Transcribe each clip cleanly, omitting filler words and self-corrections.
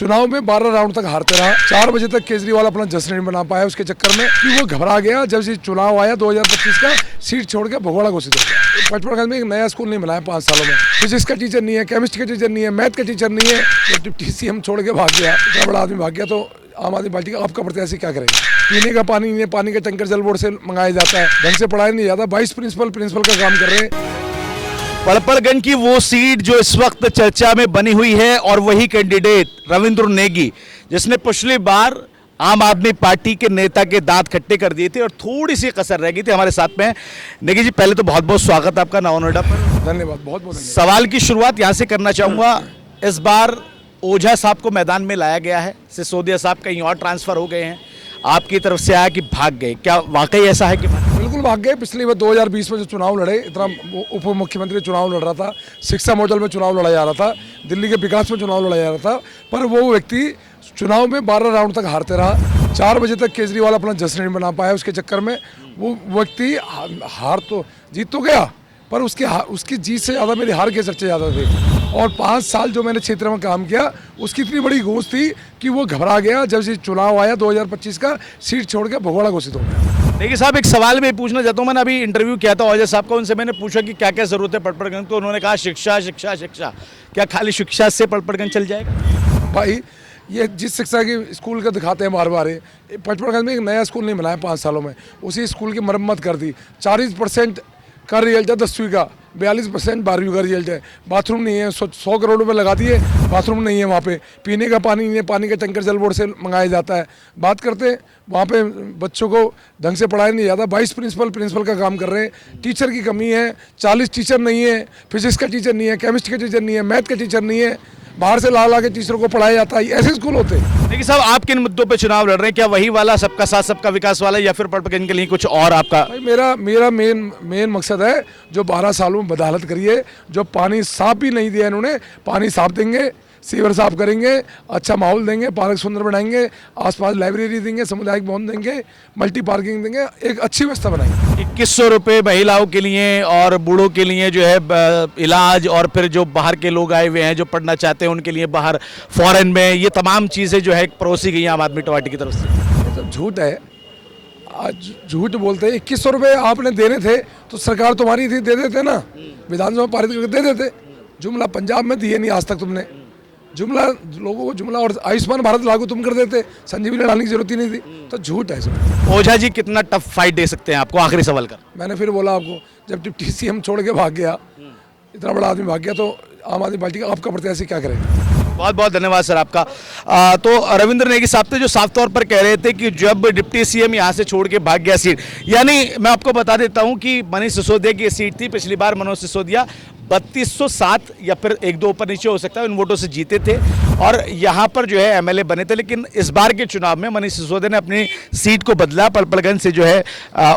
चुनाव में 12 राउंड तक हारते रहा। 4 बजे तक केजरीवाल अपना जश्न नहीं मना पाया उसके चक्कर में कि वो घबरा गया। जब से चुनाव आया 2025 का, सीट छोड़ के भगोड़ा घोषित हो गया। पचपड़गंज में एक नया स्कूल नहीं बनाया 5 सालों में। फिजिक्स का टीचर नहीं है, केमिस्ट्री का टीचर नहीं है, मैथ का टीचर नहीं है। तो डिप्टी सीएम छोड़ के भाग गया, इतना बड़ा आदमी भाग गया। तो आम आदमी पार्टी का आपका प्रत्याशी क्या करेगा? पीने का पानी नहीं है, पानी का टैंकर जल बोर्ड से मंगाया जाता है, ढंग से पढ़ाया नहीं जाता। 22 प्रिंसिपल का काम कर रहे हैं। पड़पड़गंज की वो सीट जो इस वक्त चर्चा में बनी हुई है और वही कैंडिडेट रविंद्र नेगी, जिसने पिछली बार आम आदमी पार्टी के नेता के दांत खट्टे कर दिए थे और थोड़ी सी कसर रह गई थी। हमारे साथ में नेगी जी, पहले तो बहुत बहुत स्वागत आपका नवा नोएडा पर। धन्यवाद, बहुत बहुत सवाल की शुरुआत यहाँ से करना चाहूँगा। इस बार ओझा साहब को मैदान में लाया गया है, सिसोदिया साहब कहीं और ट्रांसफर हो गए हैं, आपकी तरफ से आया कि भाग गए, क्या वाकई ऐसा है कि? बिल्कुल भाग गए। पिछली बार 2020 में जो चुनाव लड़े, इतना उप मुख्यमंत्री चुनाव लड़ रहा था, शिक्षा मॉडल में चुनाव लड़ा जा रहा था, दिल्ली के विकास में चुनाव लड़ा जा रहा था, पर वो व्यक्ति चुनाव में 12 राउंड तक हारते रहा। 4 बजे तक केजरीवाल अपना जश्न नहीं मना पाया उसके चक्कर में। वो व्यक्ति जीत तो गया, पर उसकी जीत से ज़्यादा मेरी हार के चर्चे ज़्यादा थे। और 5 साल जो मैंने क्षेत्र में काम किया, उसकी इतनी बड़ी गूंज थी कि वो घबरा गया। जब से चुनाव आया 2025 का, सीट छोड़ के भगोड़ा घोषित हो गया। देखिए साहब, एक सवाल मैं पूछना चाहता हूँ। मैंने अभी इंटरव्यू किया था ओझा साहब का, उनसे मैंने पूछा कि क्या क्या जरूरत है पड़पड़गंज, तो उन्होंने कहा शिक्षा शिक्षा शिक्षा। क्या खाली शिक्षा से पड़पड़गंज चल जाएगा? भाई, ये जिस शिक्षा की स्कूल का दिखाते हैं बार बार, पचपड़गंज में एक नया स्कूल नहीं बनाया 5 सालों में, उसी स्कूल की मरम्मत कर दी। 40% का रिजल्ट है 10वीं का, 42% 12वीं का रिजल्ट है। बाथरूम नहीं है, 100 करोड़ रुपए लगा दिए, बाथरूम नहीं है वहाँ पे। पीने का पानी नहीं है, पानी का टैंकर जल बोर्ड से मंगाया जाता है। बात करते हैं वहाँ पे बच्चों को ढंग से पढ़ाया नहीं जाता। 22 प्रिंसिपल का काम कर रहे हैं। टीचर की कमी है, 40 टीचर नहीं है, फिजिक्स का टीचर नहीं है, केमिस्ट्री का टीचर नहीं है, मैथ का टीचर नहीं है। बाहर से ला के टीचरों को पढ़ाया जाता है। ऐसे स्कूल होते हैं। देखिए साहब, आप किन मुद्दों पे चुनाव लड़ रहे हैं? क्या वही वाला सबका साथ सबका विकास वाला, या फिर पड़पड़गंज के लिए कुछ और आपका? भाई, मेरा मेन मकसद है, जो 12 सालों में बदहालत करी है, जो पानी साफ भी नहीं दिया इन्होंने, पानी साफ देंगे, सीवर साफ करेंगे, अच्छा माहौल देंगे, पार्क सुंदर बनाएंगे, आसपास लाइब्रेरी देंगे, सामुदायिक भवन देंगे, मल्टी पार्किंग देंगे, एक अच्छी व्यवस्था बनाएंगे। 2100 रुपये महिलाओं के लिए और बूढ़ों के लिए जो है इलाज, और फिर जो बाहर के लोग आए हुए हैं जो पढ़ना चाहते हैं उनके लिए बाहर फॉरेन में, ये तमाम चीज़ें जो है परोसी गई हैं आम आदमी पार्टी की तरफ से। ये सब झूठ है। आज झूठ बोलते हैं। 2100 रुपये आपने देने थे तो सरकार तुम्हारी थी, दे देते ना, विधानसभा पारित करके दे देते। जुमला पंजाब में दिए नहीं आज तक तुमने, जुमला लोगों को जुमला, और आयुष्मान भारत लागू तुम कर देते, संजीवनी लड़ाने की जरूरत ही नहीं थी। तो झूठ है सब। ओझा जी, कितना टफ फाइट दे सकते हैं आपको? आखिरी सवाल कर, मैंने फिर बोला आपको, जब डिप्टी सीएम छोड़ के भाग गया, इतना बड़ा आदमी भाग गया, तो आम आदमी पार्टी का आपका प्रत्याशी क्या करेगा? बहुत बहुत धन्यवाद सर आपका। तो रविंद्र नेगी साहब थे जो साफ तौर पर कह रहे थे कि जब डिप्टी सीएम यहाँ से छोड़ के भाग गया सीट, यानी मैं आपको बता देता हूँ कि मनीष सिसोदिया की सीट थी। पिछली बार मनोज सिसोदिया 3207 या फिर 1-2 ऊपर नीचे हो सकता है उन वोटों से जीते थे और यहाँ पर जो है एमएलए बने थे। लेकिन इस बार के चुनाव में मनीष सिसोदिया ने अपनी सीट को बदला, पड़पड़गंज से जो है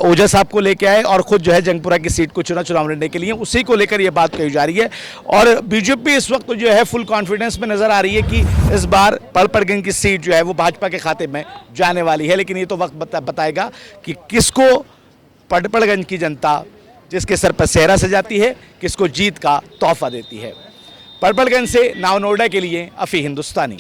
ओझा साहब को लेके आए और खुद जो है जंगपुरा की सीट को चुनाव लड़ने के लिए। उसी को लेकर ये बात कही जा रही है और बीजेपी इस वक्त जो है फुल कॉन्फिडेंस में नजर आ रही है कि इस बार पड़पड़गंज की सीट जो है वो भाजपा के खाते में जाने वाली है। लेकिन ये तो वक्त बताएगा कि किसको पड़पड़गंज की जनता जिसके सर पर सेहरा सजाती है, किसको जीत का तोहफा देती है। पड़पड़गंज से नवा नोएडा के लिए अफी हिंदुस्तानी।